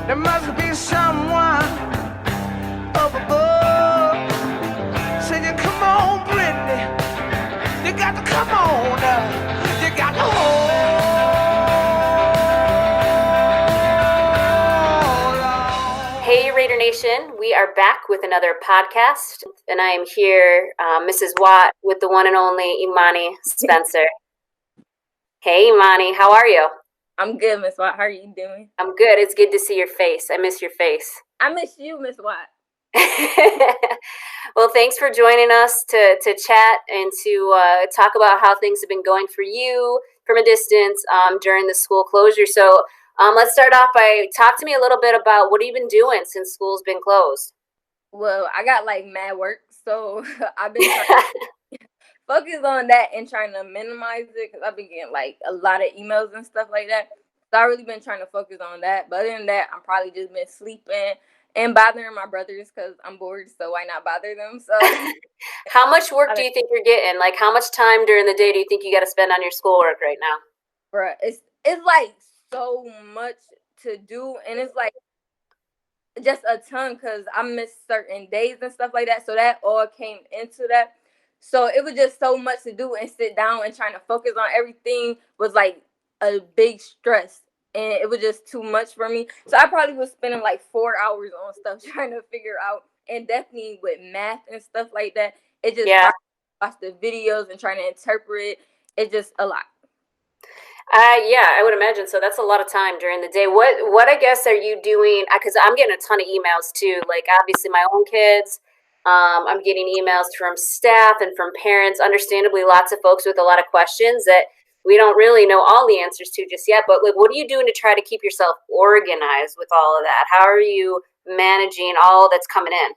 There must be someone up above. Say you come on, Brittany. You got to come on. You got to hold on. Hey, Raider Nation, we are back with another podcast, and I am here, Mrs. Watt, with the one and only Emonie Spencer. Hey, Emonie, how are you? I'm good, Miss Watt. How are you doing? I'm good. It's good to see your face. I miss your face. I miss you, Miss Watt. Well, thanks for joining us to chat and to talk about how things have been going for you from a distance during the school closure. So let's start off by talk to me a little bit about what have you been doing since school's been closed? Well, I got like mad work, so I've been trying to focus on that and trying to minimize it because I've been getting like a lot of emails and stuff like that. So I really been trying to focus on that. But other than that, I'm probably just been sleeping and bothering my brothers because I'm bored. So why not bother them? So How much work do you think you're getting? Like, how much time during the day do you think you got to spend on your schoolwork right now? bruh, it's like so much to do, and it's like just a ton because I missed certain days and stuff like that. So that all came into that. So it was just so much to do and sit down and trying to focus on everything was like a big stress. And it was just too much for me. So I probably was spending like 4 hours on stuff trying to figure out. And definitely with math and stuff like that, it just Yeah. hard to watch the videos and trying to interpret. It's just a lot. Yeah, I would imagine so. That's a lot of time during the day. What I guess are you doing? Because I'm getting a ton of emails too. Like obviously my own kids. I'm getting emails from staff and from parents. Understandably, lots of folks with a lot of questions that we don't really know all the answers to just yet. But like, what are you doing to try to keep yourself organized with all of that? How are you managing all that's coming in?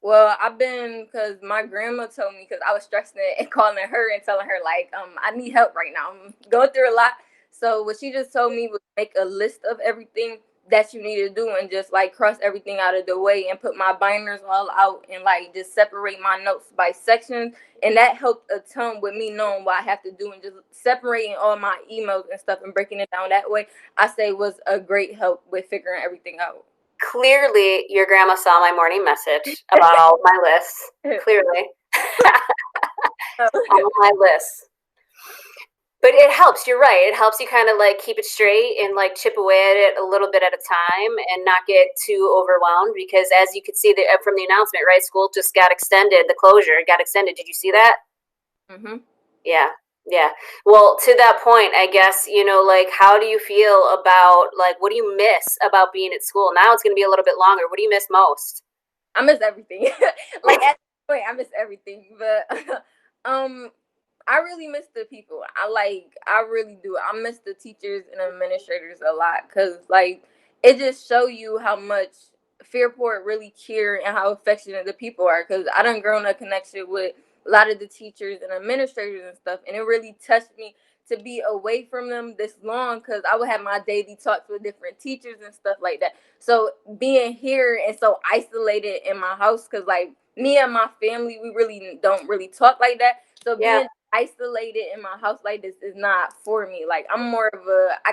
Well, I've been because my grandma told me because I was stressing it and calling her and telling her like I need help right now. I'm going through a lot. So what she just told me was make a list of everything that you need to do and just like cross everything out of the way and put my binders all out and like just separate my notes by sections. And that helped a ton with me knowing what I have to do and just separating all my emails and stuff and breaking it down that way. I say was a great help with figuring everything out. Clearly, your grandma saw my morning message about all of my lists. Clearly, all of my lists. But it helps. You're right. It helps you kind of like keep it straight and like chip away at it a little bit at a time and not get too overwhelmed. Because as you could see from the announcement, right, school just got extended. The closure got extended. Did you see that? Mm-hmm. Yeah. Yeah. Well, to that point, I guess, like, how do you feel about, like, what do you miss about being at school? Now it's going to be a little bit longer. What do you miss most? I miss everything. Like at this point, I miss everything. But I really miss the people. I really do. I miss the teachers and administrators a lot because like it just show you how much Fairport really care and how affectionate the people are. Because I done grown a connection with a lot of the teachers and administrators and stuff, and it really touched me to be away from them this long because I would have my daily talks with different teachers and stuff like that. So being here and so isolated in my house because like me and my family, we really don't really talk like that. So Yeah. being isolated in my house like this is not for me. Like I'm more of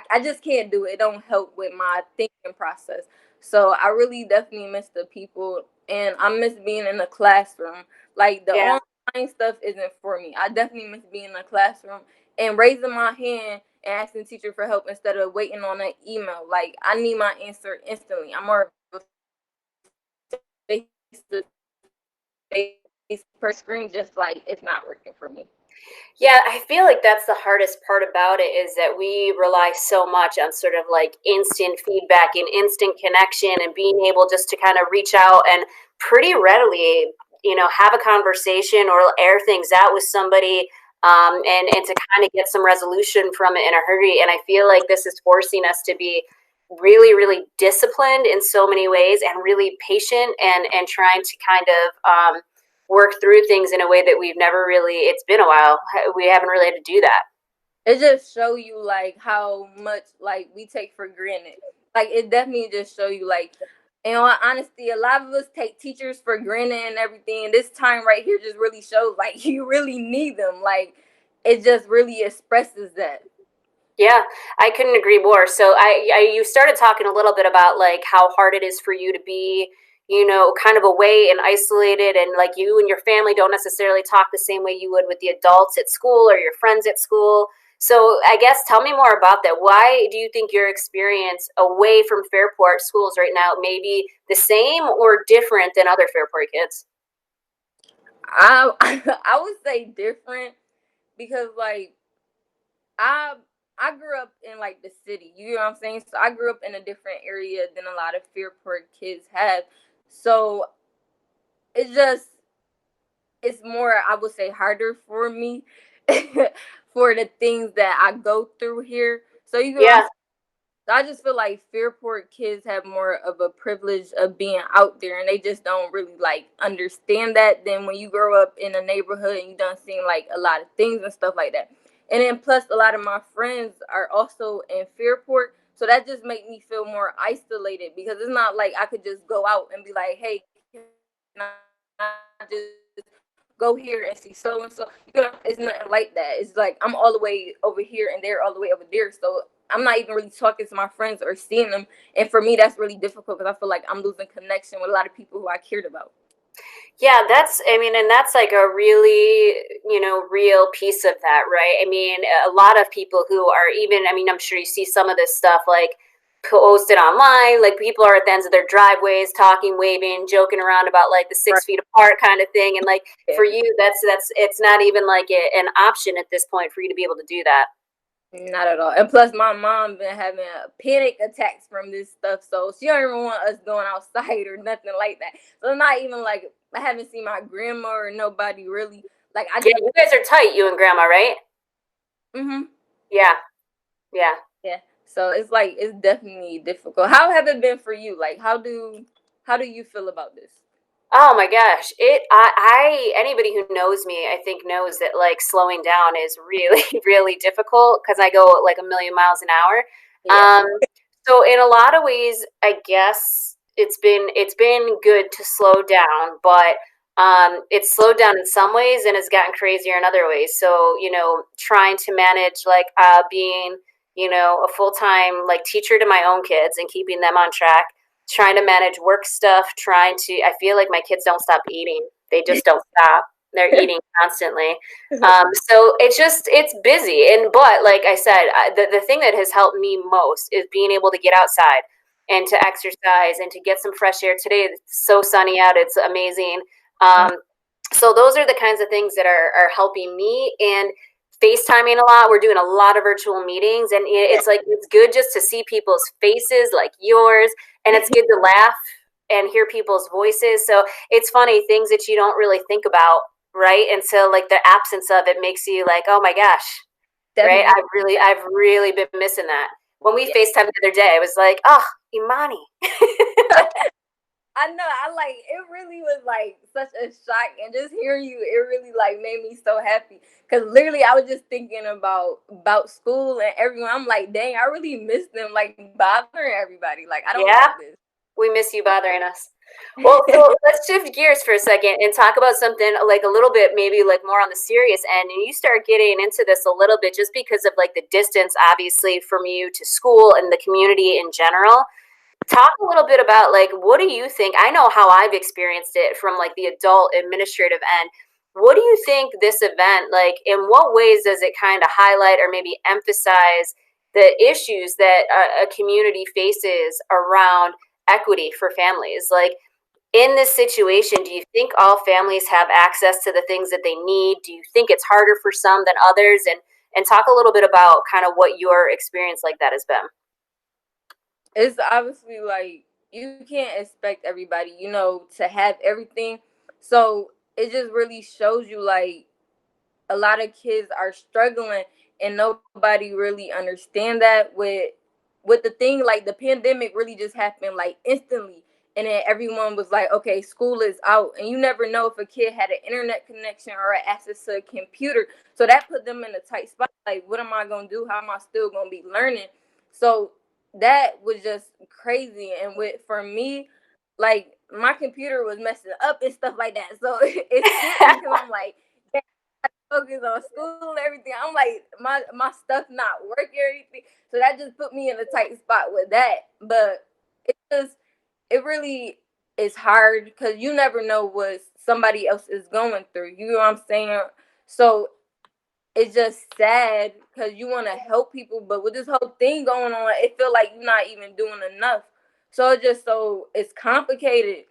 I just can't do it. It don't help with my thinking process. So I really definitely miss the people and I miss being in the classroom. Like the Yeah. online stuff isn't for me. I definitely miss being in the classroom and raising my hand and asking the teacher for help instead of waiting on an email. Like I need my answer instantly. I'm more of a face to face per screen, just like it's not working for me. Yeah, I feel like that's the hardest part about it is that we rely so much on sort of like instant feedback and instant connection and being able just to kind of reach out and pretty readily, have a conversation or air things out with somebody and to kind of get some resolution from it in a hurry. And I feel like this is forcing us to be really, really disciplined in so many ways and really patient and trying to kind of work through things in a way that we've never really, it's been a while, we haven't really had to do that. It just show you like how much like we take for granted. Like it definitely just show you like in all honesty, a lot of us take teachers for granted and everything. And this time right here just really shows like you really need them. Like it just really expresses that. Yeah, I couldn't agree more. So you started talking a little bit about like how hard it is for you to be, kind of away and isolated, and like you and your family don't necessarily talk the same way you would with the adults at school or your friends at school. So I guess tell me more about that. Why do you think your experience away from Fairport schools right now may be the same or different than other Fairport kids? I I would say different because like I I grew up in like the city. You know what I'm saying? So I grew up in a different area than a lot of Fairport kids have. So it's just it's more, I would say, harder for me for the things that I go through here. So you know what I'm Yeah, saying? So I just feel like Fairport kids have more of a privilege of being out there, and they just don't really like understand that. Then when you grow up in a neighborhood and you done seen like a lot of things and stuff like that, and then plus a lot of my friends are also in Fairport, so that just make me feel more isolated because it's not like I could just go out and be like, hey, can I just go here and see so and so? It's nothing like that. It's like I'm all the way over here and they're all the way over there, so I'm not even really talking to my friends or seeing them. And for me, that's really difficult because I feel like I'm losing connection with a lot of people who I cared about. yeah, I mean, and that's like a really, real piece of that, right? I mean, a lot of people who are even, I mean, I'm sure you see some of this stuff like posted online, like people are at the ends of their driveways talking, waving, joking around about like the Right. 6 feet apart kind of thing. And like Yeah. for you, it's not even like an option at this point for you to be able to do that. Not at all. And plus, my mom been having panic attacks from this stuff, so she don't even want us going outside or nothing like that. So it's not even like I haven't seen my grandma or nobody really. Like I Yeah, just, you guys are tight, you and grandma, right? mm-hmm, Yeah, yeah. yeah. So it's like it's definitely difficult. How have it been for you? Like how do you feel about this? Oh my gosh. Anybody who knows me, I think knows that like slowing down is really, really difficult because I go like a million miles an hour. Yeah. So in a lot of ways, I guess it's been good to slow down, but it's slowed down in some ways and it's gotten crazier in other ways. So, trying to manage like being, a full-time like teacher to my own kids and keeping them on track, trying to manage work stuff, I feel like my kids don't stop eating. They just don't stop. They're eating constantly. So it's busy. But like I said, the thing that has helped me most is being able to get outside and to exercise and to get some fresh air. Today it's so sunny out. It's amazing. Um, so those are the kinds of things that are helping me. And FaceTiming a lot. We're doing a lot of virtual meetings, and it's like it's good just to see people's faces like yours, and it's good to laugh and hear people's voices. So it's funny, things that you don't really think about, right? Until like the absence of it makes you like, oh my gosh, right? Definitely. I've really been missing that. When we Yeah. FaceTimed the other day, I was like, oh, Imani. I know. I like it. Really was like such a shock, and just hearing you, it really like made me so happy. Cause literally, I was just thinking about school and everyone. I'm like, dang, I really miss them. Like bothering everybody. Like I don't Yeah, like this. we miss you bothering us. Well, so let's shift gears for a second and talk about something like a little bit, maybe like more on the serious end. And you start getting into this a little bit just because of like the distance, obviously, from you to school and the community in general. Talk a little bit about like what do you think? I know how I've experienced it from like the adult administrative end. What do you think this event, like in what ways does it kind of highlight or maybe emphasize the issues that a community faces around equity for families? Like in this situation, do you think all families have access to the things that they need? Do you think it's harder for some than others? And talk a little bit about kind of what your experience like that has been. It's obviously like you can't expect everybody, to have everything. So it just really shows you like a lot of kids are struggling and nobody really understand that with the thing like the pandemic really just happened like instantly, and then everyone was like, okay, school is out, and you never know if a kid had an internet connection or access to a computer, so that put them in a tight spot. Like, what am I going to do? How am I still going to be learning? So that was just crazy. And with for me, like my computer was messing up and stuff like that, so it scared me because I'm like, focus on school and everything. I'm like, my stuff not working or anything. So that just put me in a tight spot with that. But it just it really is hard because you never know what somebody else is going through. You know what I'm saying? So it's just sad because you want to help people, but with this whole thing going on, it feel like you're not even doing enough. So it's complicated.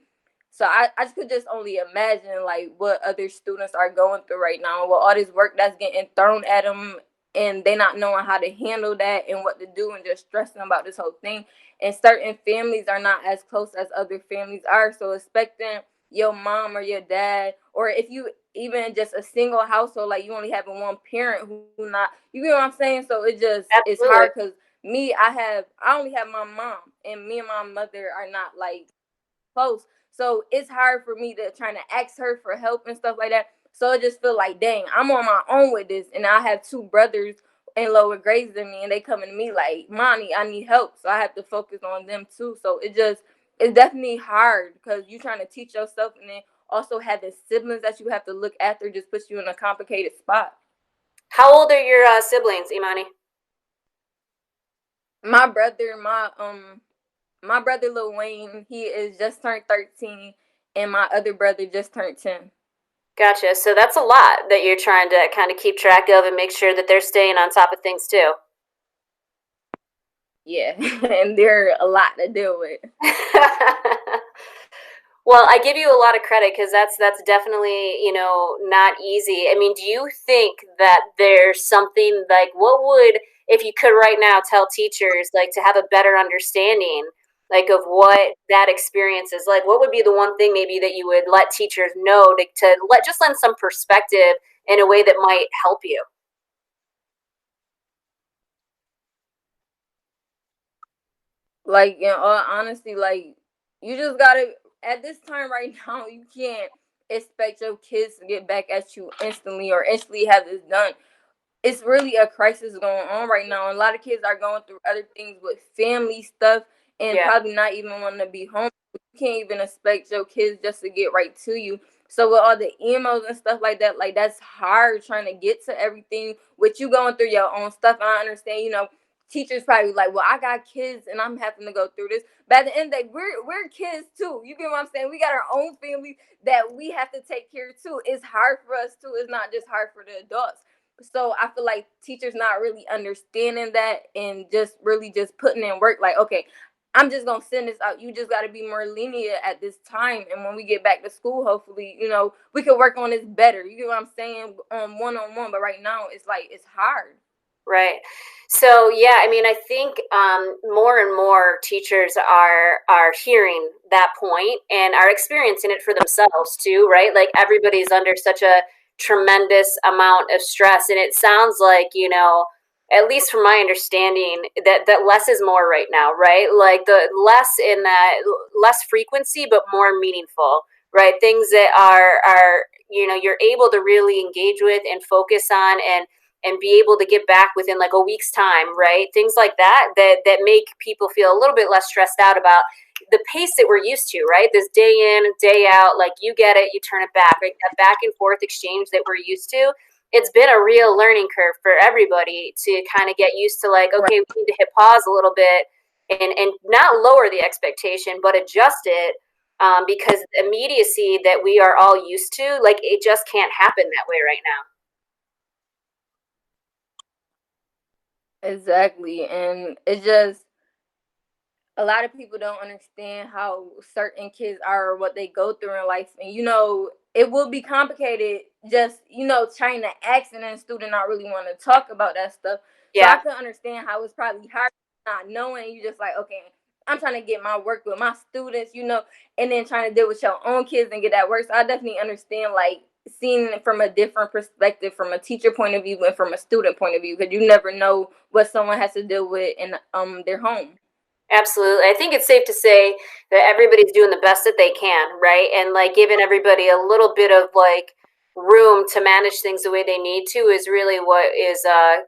So I just could just only imagine like what other students are going through right now with all this work that's getting thrown at them, and they not knowing how to handle that and what to do, and just stressing about this whole thing. And certain families are not as close as other families are, so expecting your mom or your dad, or if you even just a single household, like you only having one parent who not, you get what I'm saying? So it's Absolutely. hard because I only have my mom, and me and my mother are not like close. So it's hard for me to try to ask her for help and stuff like that. So I just feel like, dang, I'm on my own with this, and I have two brothers in lower grades than me, and they coming to me like, "Mommy, I need help," so I have to focus on them too. So it's definitely hard because you trying to teach yourself, and then also having siblings that you have to look after just puts you in a complicated spot. How old are your siblings, Imani? My brother, my brother Lil Wayne, he is just turned 13, and my other brother just turned 10. Gotcha. So that's a lot that you're trying to kind of keep track of and make sure that they're staying on top of things too. Yeah, and they're a lot to deal with. Well, I give you a lot of credit because that's definitely, not easy. I mean, do you think that there's something like what would, if you could right now tell teachers like to have a better understanding like of what that experience is like, what would be the one thing maybe that you would let teachers know to let just lend some perspective in a way that might help you? Like in all honesty, like you just gotta at this time right now, you can't expect your kids to get back at you instantly or instantly have this done. It's really a crisis going on right now. A lot of kids are going through other things with family stuff and Yeah, probably not even wanting to be home. You can't even expect your kids just to get right to you. So with all the emails and stuff like that's hard trying to get to everything with you going through your own stuff. I understand, teachers probably like, well, I got kids and I'm having to go through this. But at the end of the day, we're kids too. You get what I'm saying? We got our own family that we have to take care of too. It's hard for us too. It's not just hard for the adults. So I feel like teachers not really understanding that and just really just putting in work like, okay, I'm just gonna send this out. You just gotta be more lenient at this time. And when we get back to school, hopefully, we can work on this better. You get what I'm saying? One on one. But right now it's like it's hard. right. So yeah, I mean, I think more and more teachers are hearing that point and are experiencing it for themselves too, right? Like everybody's under such a tremendous amount of stress, and it sounds like at least from my understanding, that less is more right now, right? Like the less in that less frequency, but more meaningful, right? Things that are you're able to really engage with and focus on and be able to get back within like a week's time, right? Things like that make people feel a little bit less stressed out about the pace that we're used to, right? This day in, day out, like you get it, you turn it back, right? That back and forth exchange that we're used to. It's been a real learning curve for everybody to kind of get used to like, Right. okay, we need to hit pause a little bit and not lower the expectation, but adjust it because the immediacy that we are all used to, like it just can't happen that way right now. Exactly. And it's just a lot of people don't understand how certain kids are or what they go through in life. And it will be complicated just, trying to ask and then a student not really want to talk about that stuff. So I Yeah. can understand how it's probably hard not knowing. You just like, okay, I'm trying to get my work with my students, and then trying to deal with your own kids and get that work. So I definitely understand like seeing it from a different perspective, from a teacher point of view and from a student point of view, because you never know what someone has to deal with in their home. Absolutely. I think it's safe to say that everybody's doing the best that they can, right? And like giving everybody a little bit of like room to manage things the way they need to is really what is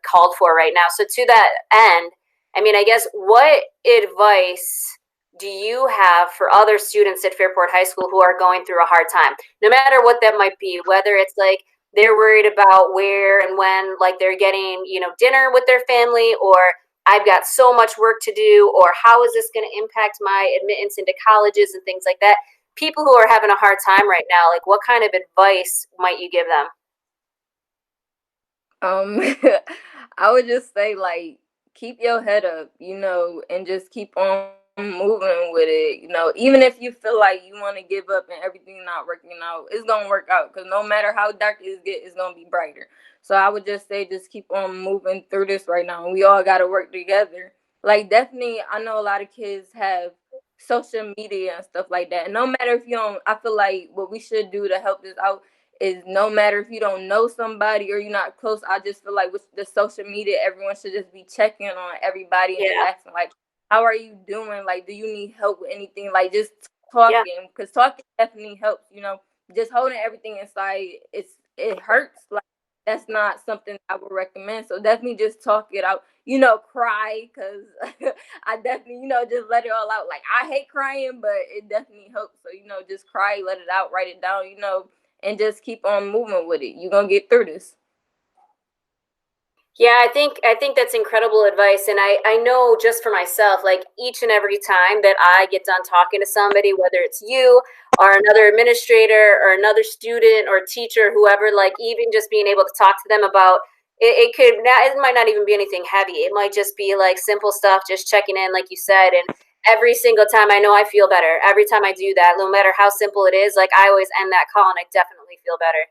called for right now. So to that end, I mean, I guess what advice do you have for other students at Fairport High School who are going through a hard time? No matter what that might be, whether it's like they're worried about where and when, like, they're getting, dinner with their family, or I've got so much work to do, or how is this going to impact my admittance into colleges and things like that. People who are having a hard time right now, like, what kind of advice might you give them? I would just say, like, keep your head up, and just keep on moving with it. Even if you feel like you want to give up and everything not working out, it's gonna work out, because no matter how dark it gets, it's gonna be brighter. So I would just say, just keep on moving through this right now, and we all got to work together. Like, definitely, I know a lot of kids have social media and stuff like that. And no matter if you don't, I feel like what we should do to help this out is, no matter if you don't know somebody or you're not close, I just feel like with the social media, everyone should just be checking on everybody and just asking, like, how are you doing? Like, do you need help with anything? Like, just talking, because talking definitely helps. Just holding everything inside, it hurts. Like, that's not something I would recommend. So definitely just talk it out. Cry, because I definitely, just let it all out. Like, I hate crying, but it definitely helps. So, just cry, let it out, write it down, and just keep on moving with it. You're gonna get through this. Yeah, I think that's incredible advice. And I know, just for myself, like, each and every time that I get done talking to somebody, whether it's you or another administrator or another student or teacher, whoever, like, even just being able to talk to them about it might not even be anything heavy. It might just be like simple stuff, just checking in, like you said. And every single time, I know I feel better. Every time I do that, no matter how simple it is, like, I always end that call and I definitely feel better.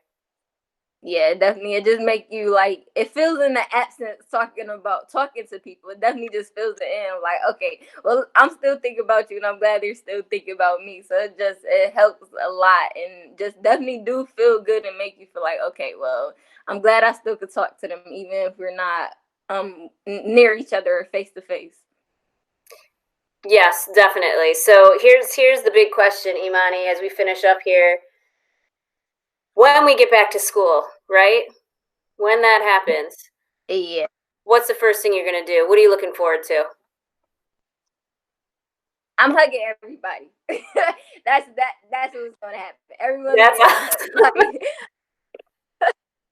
Yeah, definitely. It just make you, like, it feels in the absence talking to people. It definitely just feels it in, like, okay, well, I'm still thinking about you, and I'm glad they're still thinking about me. So it helps a lot, and just definitely do feel good and make you feel like, okay, well, I'm glad I still could talk to them, even if we're not near each other face to face. Yes, definitely. So here's the big question, Imani, as we finish up here. When we get back to school, right? When that happens, Yeah. what's the first thing you're gonna do? What are you looking forward to? I'm hugging everybody. That's what's gonna happen. Everyone's That's getting a hug. awesome. Like,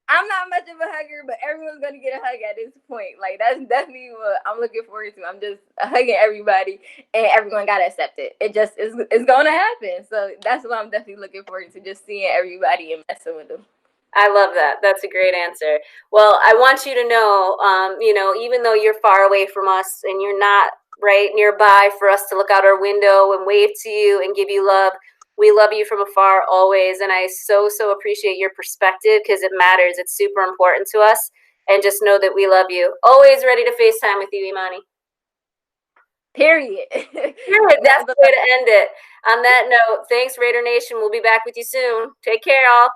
I'm not much of a hugger, but everyone's gonna get a hug at this point. Like, that's definitely what I'm looking forward to. I'm just hugging everybody, and everyone gotta accept it. It just is, it's gonna happen. So that's what I'm definitely looking forward to, just seeing everybody and messing with them. I love that. That's a great answer. Well, I want you to know, even though you're far away from us and you're not right nearby for us to look out our window and wave to you and give you love, we love you from afar always. And I so appreciate your perspective, because it matters. It's super important to us. And just know that we love you. Always ready to FaceTime with you, Imani. Period. Period. That's the way to end it. On that note, thanks, Raider Nation. We'll be back with you soon. Take care, all.